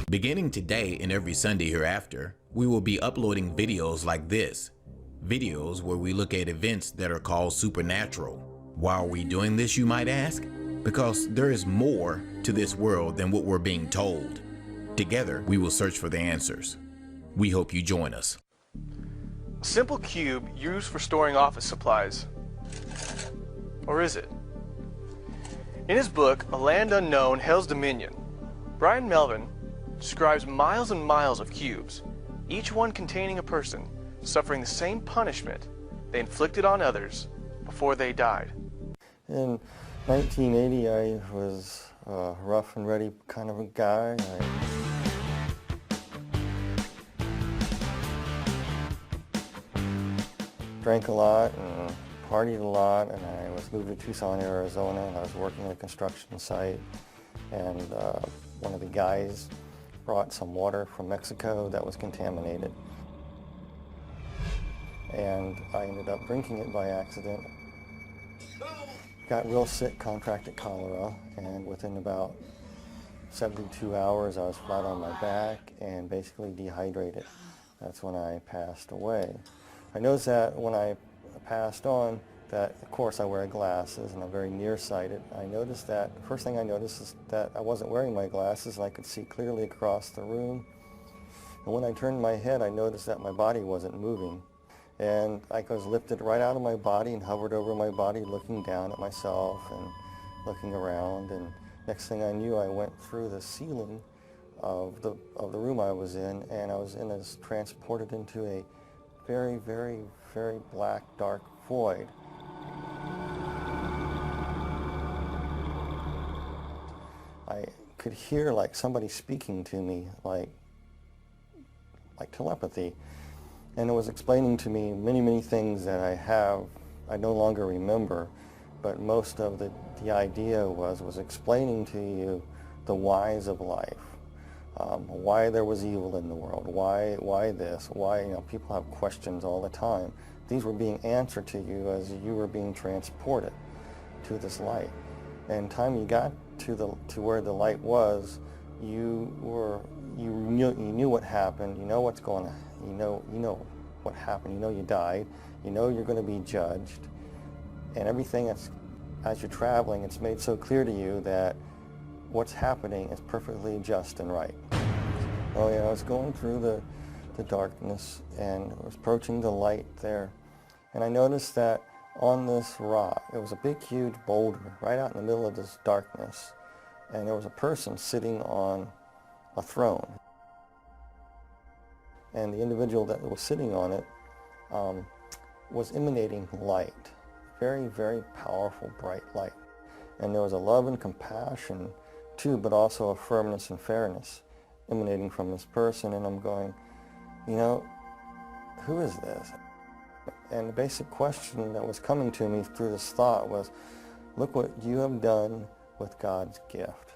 Beginning today and every Sunday hereafter, we will be uploading videos like this. Videos where we look at events that are called supernatural. Why are we doing this, you might ask? Because there is more to this world than what we're being told. Together, we will search for the answers. We hope you join us. A simple cube used for storing office supplies. Or is it? In his book, A Land Unknown, Hell's Dominion, Brian Melvin describes miles and miles of cubes, each one containing a person suffering the same punishment they inflicted on others before they died. In 1980, I was a rough and ready kind of a guy. I drank a lot and partied a lot, and I was moving to Tucson, Arizona, and I was working at a construction site, and one of the guys brought some water from Mexico that was contaminated. And I ended up drinking it by accident. Got real sick, contracted cholera, and within about 72 hours I was flat on my back and basically dehydrated. That's when I passed away. I noticed that when I passed on that, of course, I wear glasses and I'm very nearsighted. I noticed that, the first thing I noticed is that I wasn't wearing my glasses and I could see clearly across the room. And when I turned my head, I noticed that my body wasn't moving. And I was lifted right out of my body and hovered over my body, looking down at myself and looking around. And next thing I knew, I went through the ceiling of the room I was in, and I was transported into a very, very, very black, dark void. I could hear like somebody speaking to me, like telepathy. And it was explaining to me many, many things that I no longer remember, but most of the idea was explaining to you the whys of life, why there was evil in the world, why this, why, people have questions all the time. These were being answered to you as you were being transported to this light. And time you got to where the light was, you knew what happened, you know what's going on. You know what happened, you died, you're going to be judged, and everything as you're traveling, it's made so clear to you that what's happening is perfectly just and right. Oh yeah, I was going through the darkness and I was approaching the light there, and I noticed that on this rock, it was a big huge boulder right out in the middle of this darkness, and there was a person sitting on a throne. And the individual that was sitting on it was emanating light, very, very powerful, bright light. And there was a love and compassion too, but also a firmness and fairness emanating from this person. And I'm going, who is this? And the basic question that was coming to me through this thought was, look what you have done with God's gift.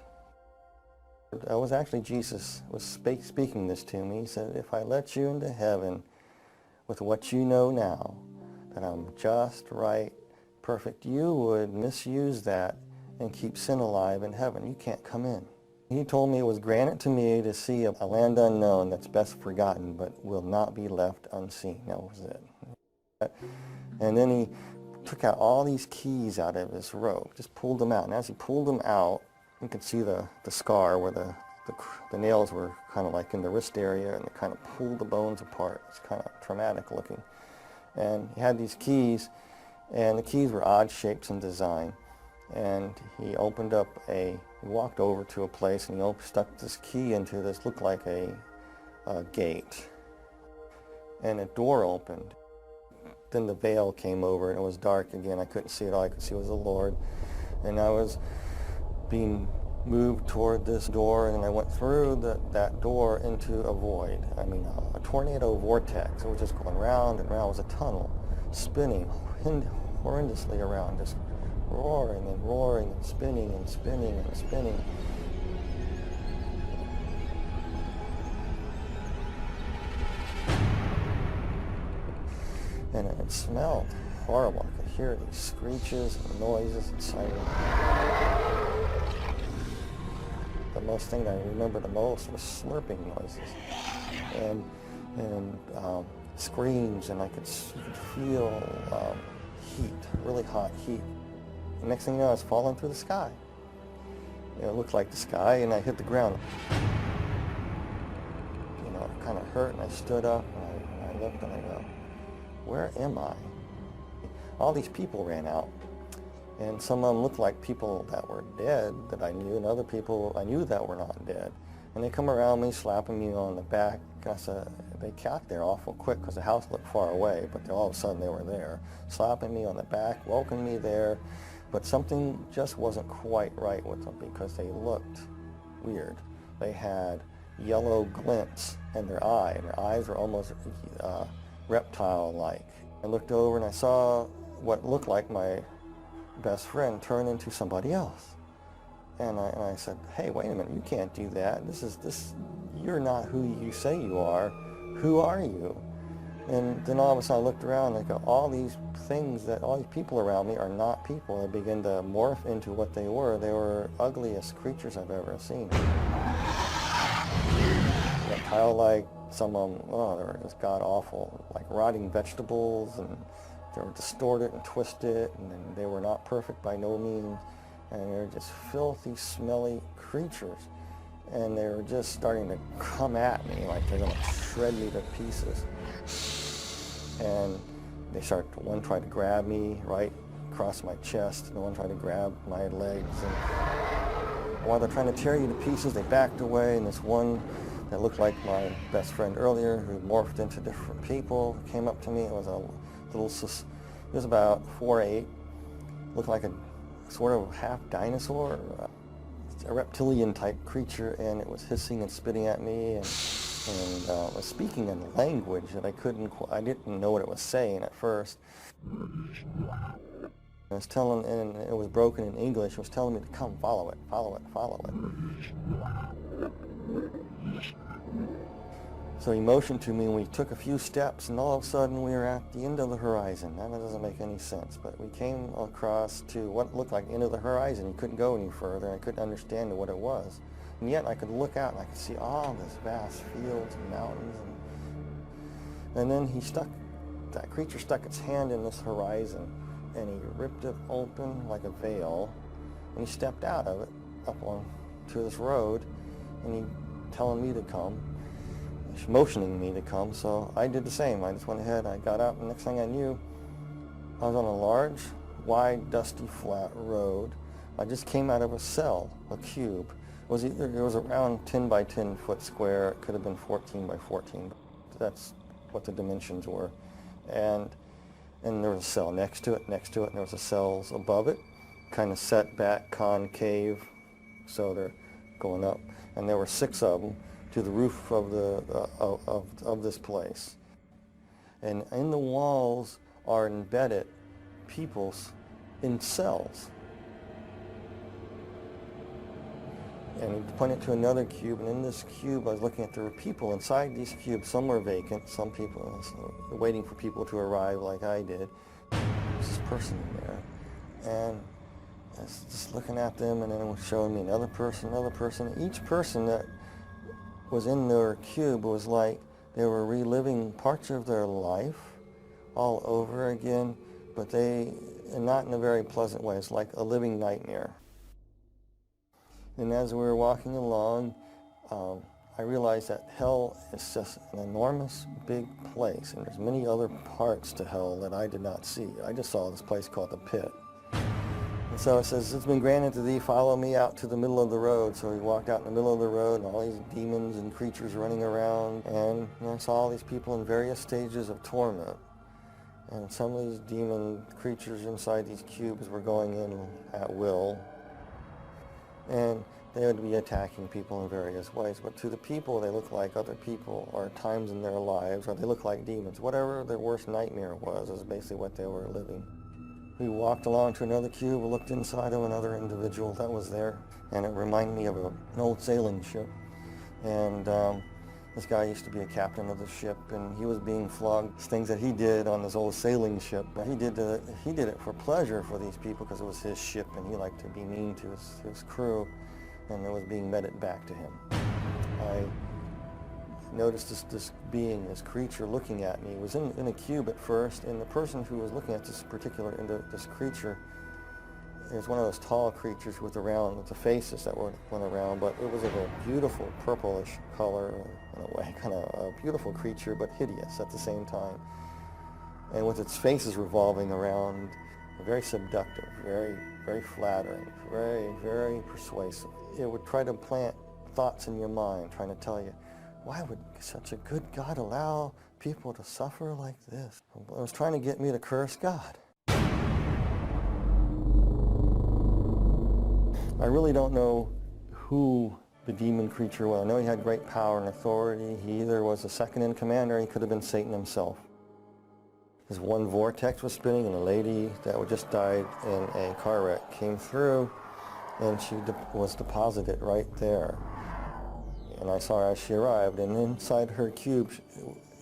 It was actually Jesus was speaking this to me. He said, if I let you into heaven with what you know now, that I'm just, right, perfect, you would misuse that and keep sin alive in heaven. You can't come in. He told me it was granted to me to see a land unknown that's best forgotten, but will not be left unseen. That was it. And then he took out all these keys out of his robe, just pulled them out. And as he pulled them out, you could see the scar where the nails were kind of like in the wrist area, and it kind of pulled the bones apart. It's kind of traumatic looking. And he had these keys, and the keys were odd shapes and design. And he walked over to a place, and he stuck this key into this, looked like a gate. And a door opened. Then the veil came over, and it was dark again. I couldn't see it. All I could see was the Lord. And I was being moved toward this door, and I went through that door into a void. I mean, a tornado vortex. It was just going round and round. It was a tunnel, spinning horrendously around, just roaring and roaring and spinning and spinning and spinning. And it smelled horrible. I could hear these screeches and noises and sirens. the most thing I remember the most was slurping noises and screams, and I could feel heat, really hot heat. The next thing you know, I was falling through the sky. It looked like the sky, and I hit the ground. It kind of hurt, and I stood up, and I looked, and I go, where am I? All these people ran out, and some of them looked like people that were dead that I knew, and other people I knew that were not dead. And they come around me, slapping me on the back. They got there awful quick because the house looked far away, but all of a sudden they were there, slapping me on the back, welcoming me there. But something just wasn't quite right with them because they looked weird. They had yellow glints in their eye, and their eyes were almost reptile-like. I looked over and I saw what looked like my best friend turn into somebody else. And I said, hey, wait a minute, you can't do that. You're not who you say you are. Who are you? And then all of a sudden I looked around and I go, all these people around me are not people. They began to morph into what they were. They were ugliest creatures I've ever seen. Reptile-like, some of them, they were just god-awful, like rotting vegetables, and they were distorted and twisted, and they were not perfect by no means. And they were just filthy, smelly creatures. And they were just starting to come at me like they're going to shred me to pieces. And one tried to grab me right across my chest, and one tried to grab my legs. And while they're trying to tear you to pieces, they backed away, and this one that looked like my best friend earlier, who morphed into different people, came up to me. It was it was about 4'8", looked like a sort of half dinosaur, a reptilian type creature, and it was hissing and spitting at me, and was speaking in a language that I didn't know what it was saying at first. I was telling, and it was broken in English. It was telling me to come, follow it, follow it, follow it. So he motioned to me, and we took a few steps, and all of a sudden we were at the end of the horizon. That doesn't make any sense, but we came across to what looked like the end of the horizon. You couldn't go any further. I couldn't understand what it was. And yet I could look out, and I could see all this vast fields and mountains. And then that creature stuck its hand in this horizon, and he ripped it open like a veil, and he stepped out of it up onto this road, and he telling me to come, motioning me to come. So I did the same. I just went ahead, I got up, and next thing I knew, I was on a large, wide, dusty, flat road. I just came out of a cell, a cube. It was around 10 by 10 foot square. It could have been 14 by 14. That's what the dimensions were. And there was a cell next to it, and there was a cells above it, kind of set back, concave, so they're going up. And there were 6 of them to the roof of this place. And in the walls are embedded people in cells. And he pointed to another cube, and in this cube I was looking at, there were people inside these cubes. Some were vacant, some people waiting for people to arrive like I did. There's this person in there, and I was just looking at them, and then it was showing me another person. Each person that was in their cube was like they were reliving parts of their life all over again, but not in a very pleasant way. It's like a living nightmare. And as we were walking along, I realized that hell is just an enormous big place, and there's many other parts to hell that I did not see. I just saw this place called the pit. And so it says, it's been granted to thee, follow me out to the middle of the road. So we walked out in the middle of the road, and all these demons and creatures running around, and I saw all these people in various stages of torment. And some of these demon creatures inside these cubes were going in at will. And they would be attacking people in various ways. But to the people, they look like other people, or times in their lives, or they look like demons. Whatever their worst nightmare was is basically what they were living. We walked along to another cube, looked inside of another individual that was there, and it reminded me of an old sailing ship. And this guy used to be a captain of the ship, and he was being flogged. Things that he did on this old sailing ship, he did it for pleasure for these people because it was his ship, and he liked to be mean to his crew. and it was being meted back to him. I noticed this being, this creature looking at me. It was in a cube at first, and the person who was looking at this this creature, it was one of those tall creatures with the faces that went around, but it was of a beautiful purplish color, in a way, kind of a beautiful creature, but hideous at the same time. And with its faces revolving around, very seductive, very, very flattering, very, very persuasive. It would try to plant thoughts in your mind, trying to tell you, why would such a good God allow people to suffer like this? It was trying to get me to curse God. I really don't know who the demon creature was. I know he had great power and authority. He either was the second in command or he could have been Satan himself. This one vortex was spinning, and a lady that had just died in a car wreck came through, and she was deposited right there. And I saw her as she arrived, and inside her cube,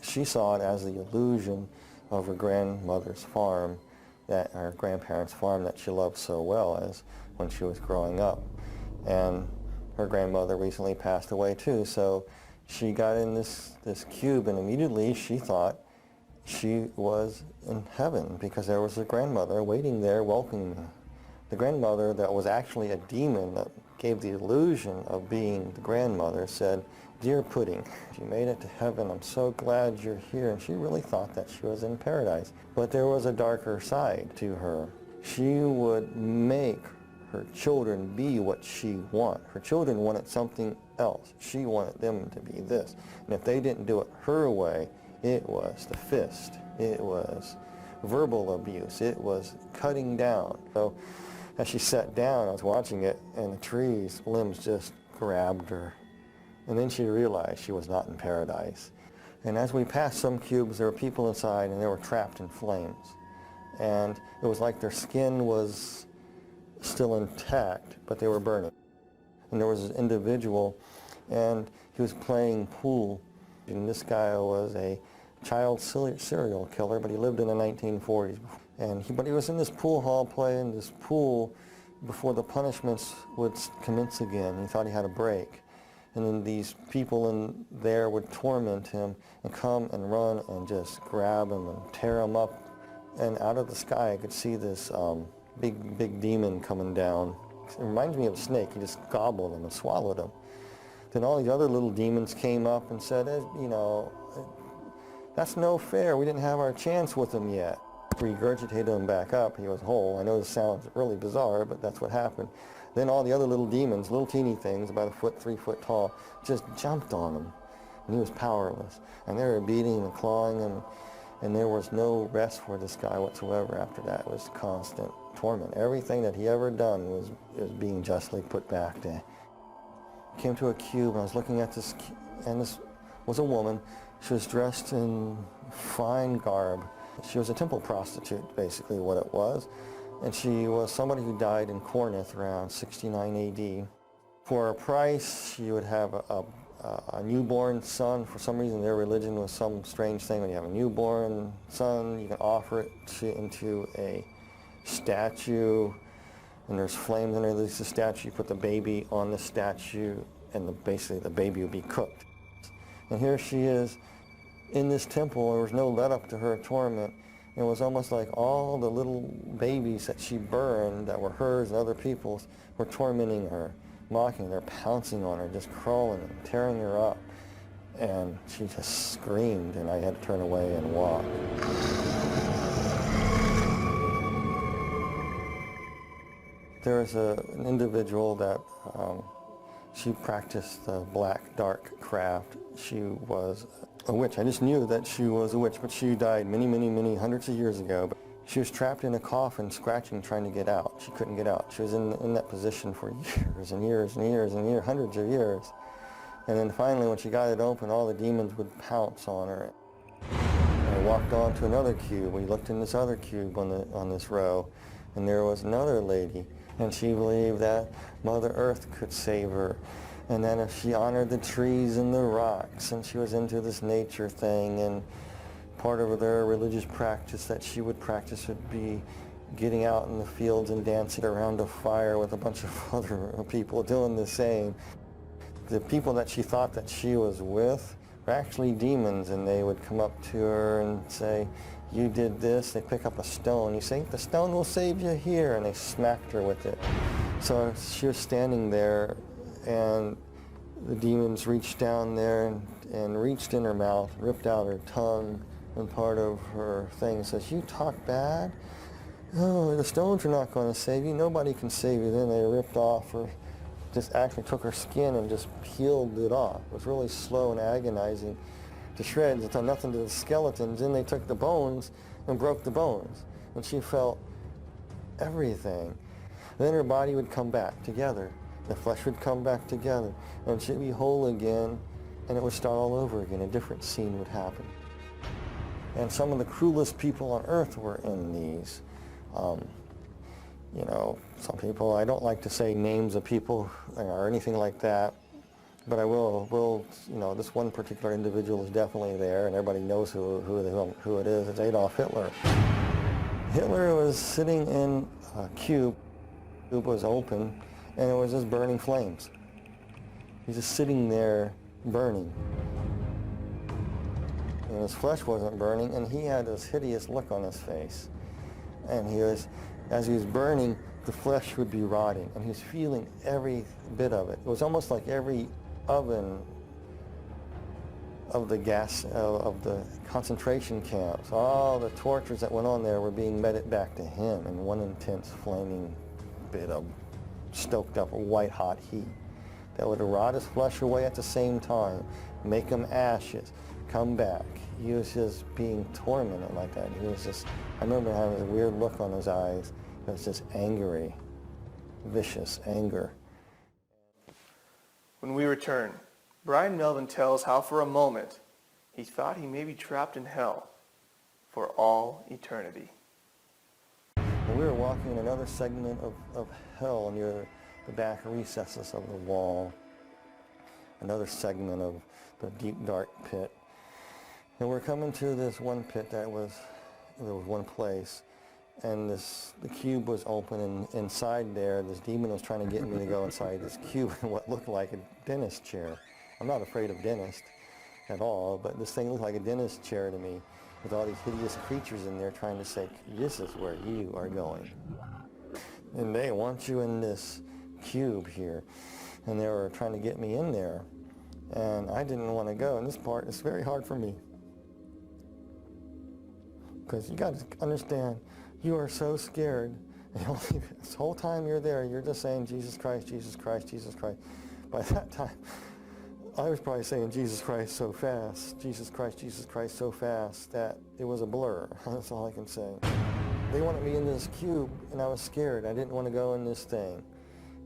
she saw it as the illusion of her grandmother's farm, her grandparents' farm that she loved so well as when she was growing up. And her grandmother recently passed away too, so she got in this cube, and immediately she thought she was in heaven because there was a grandmother waiting there welcoming her. The grandmother that was actually a demon that gave the illusion of being the grandmother said, "Dear Pudding, you made it to heaven. I'm so glad you're here." And she really thought that she was in paradise. But there was a darker side to her. She would make her children be what she wanted. Her children wanted something else. She wanted them to be this. And if they didn't do it her way, it was the fist. It was verbal abuse. It was cutting down. So as she sat down, I was watching it, and the tree's limbs just grabbed her. And then she realized she was not in paradise. And as we passed some cubes, there were people inside, and they were trapped in flames. And it was like their skin was still intact, but they were burning. And there was an individual, and he was playing pool. And this guy was a child serial killer, but he lived in the 1940s. But he was in this pool hall playing this pool before the punishments would commence again. He thought he had a break. And then these people in there would torment him and come and run and just grab him and tear him up. And out of the sky I could see this big demon coming down. It reminds me of a snake. He just gobbled him and swallowed him. Then all these other little demons came up and said, that's no fair. We didn't have our chance with him yet. Regurgitated him back up. He was whole. I know this sounds really bizarre, but that's what happened. Then all the other little demons, little teeny things, about 3 foot tall, just jumped on him. And he was powerless. And they were beating and clawing him. And there was no rest for this guy whatsoever after that. It was constant torment. Everything that he ever done was being justly put back to him. Came to a cube, and I was looking at this, and this was a woman. She was dressed in fine garb. She was a temple prostitute, basically what it was. And she was somebody who died in Corinth around 69 AD. For a price, she would have a newborn son. For some reason, their religion was some strange thing. When you have a newborn son, you can offer it into a statue, and there's flames underneath the statue. You put the baby on the statue, and basically the baby would be cooked. And here she is in this temple. There was no let up to her torment. It was almost like all the little babies that she burned that were hers and other people's were tormenting her, mocking her, pouncing on her, just crawling and tearing her up. And she just screamed, and I had to turn away and walk. There was an individual that she practiced the black dark craft. She was a witch. I just knew that she was a witch, but she died many hundreds of years ago. But she was trapped in a coffin, scratching, trying to get out. She couldn't get out. She was in that position for years and years and years and years, hundreds of years. And then finally, when she got it open, all the demons would pounce on her. And I walked on to another cube. We looked in this other cube on this row, and there was another lady. And she believed that Mother Earth could save her. And then if she honored the trees and the rocks, and she was into this nature thing, and part of their religious practice that she would practice would be getting out in the fields and dancing around a fire with a bunch of other people doing the same. The people that she thought that she was with were actually demons, and they would come up to her and say, "You did this." They pick up a stone. You say, "The stone will save you here," and they smacked her with it. So she was standing there, and the demons reached down there and reached in her mouth, ripped out her tongue and part of her thing. Says, "You talk bad? Oh, the stones are not going to save you. Nobody can save you." Then they ripped off her, just actually took her skin and just peeled it off. It was really slow and agonizing to shreds. It done nothing to the skeletons. Then they took the bones and broke the bones. And she felt everything. Then her body would come back together. The flesh would come back together. And she'd be whole again, and it would start all over again. A different scene would happen. And some of the cruelest people on earth were in these. You know, some people, I don't like to say names of people or anything like that, but I will, you know, this one particular individual is definitely there, and everybody knows who it is. It's Adolf Hitler. Hitler was sitting in a cube. The cube was open, and it was just burning flames. He's just sitting there burning. And his flesh wasn't burning, and he had this hideous look on his face. And he was, as he was burning, the flesh would be rotting, and he was feeling every bit of it. It was almost like every oven of the gas, of the concentration camps, all the tortures that went on there were being meted back to him in one intense flaming bit of stoked up white hot heat that would rot his flesh away at the same time, make him ashes, come back. He was just being tormented like that. He was just, I remember having a weird look on his eyes. It was just angry, vicious anger. When we return, Brian Melvin tells how for a moment he thought he may be trapped in hell for all eternity. We were walking in another segment of hell near the back recesses of the wall, another segment of the deep dark pit. And we're coming to this one pit there was one place, and the cube was open, and inside there, this demon was trying to get me to go inside this cube in what looked like a dentist chair. I'm not afraid of dentists at all, but this thing looked like a dentist chair to me, with all these hideous creatures in there trying to say, "This is where you are going. And they want you in this cube here." And they were trying to get me in there, and I didn't want to go. And this part is very hard for me, because you got to understand, you are so scared. And this whole time you're there, you're just saying, "Jesus Christ, Jesus Christ, Jesus Christ." By that time, I was probably saying "Jesus Christ" so fast, Jesus Christ so fast, that it was a blur. That's all I can say. They wanted me in this cube, and I was scared. I didn't want to go in this thing.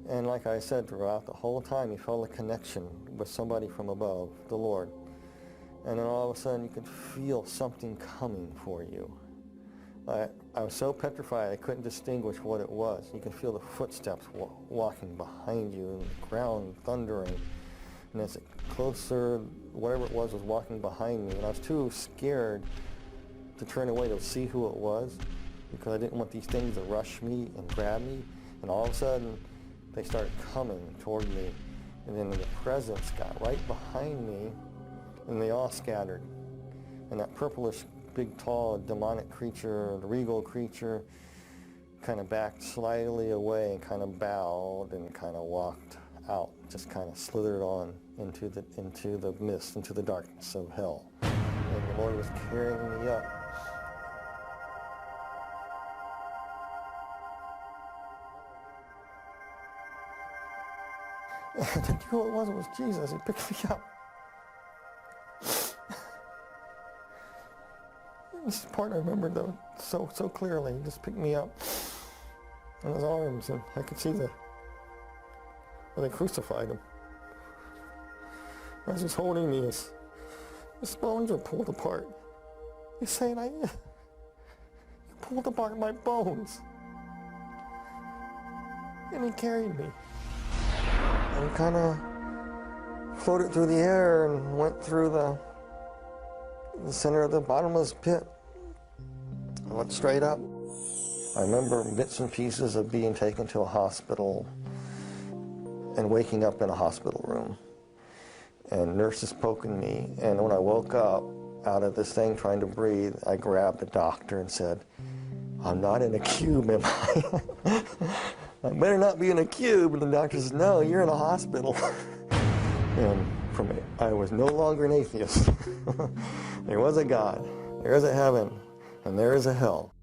And like I said, throughout the whole time, you felt a connection with somebody from above, the Lord. And then all of a sudden, you could feel something coming for you. I was so petrified, I couldn't distinguish what it was. You could feel the footsteps walking behind you, and the ground thundering. And as it closer, whatever it was walking behind me. And I was too scared to turn away to see who it was, because I didn't want these things to rush me and grab me. And all of a sudden, they started coming toward me. And then the presence got right behind me, and they all scattered. And that purplish, big, tall, demonic creature, the regal creature, kind of backed slightly away and kind of bowed and kind of walked out, just kind of slithered on into the mist, into the darkness of hell. And the Lord was carrying me up. And I knew who it was. It was Jesus. He picked me up. This part I remember though so clearly. He just picked me up in his arms, and I could see where they crucified him. As he's holding me, his bones are pulled apart. He's saying, "You pulled apart my bones." And he carried me. And kind of floated through the air and went through the center of the bottomless pit. I went straight up. I remember bits and pieces of being taken to a hospital and waking up in a hospital room and nurses poking me, and when I woke up out of this thing trying to breathe, I grabbed the doctor and said, "I'm not in a cube, am I?" "I better not be in a cube." And the doctor says, "No, you're in a hospital." And from it, I was no longer an atheist. There was a God, there is a heaven, and there is a hell.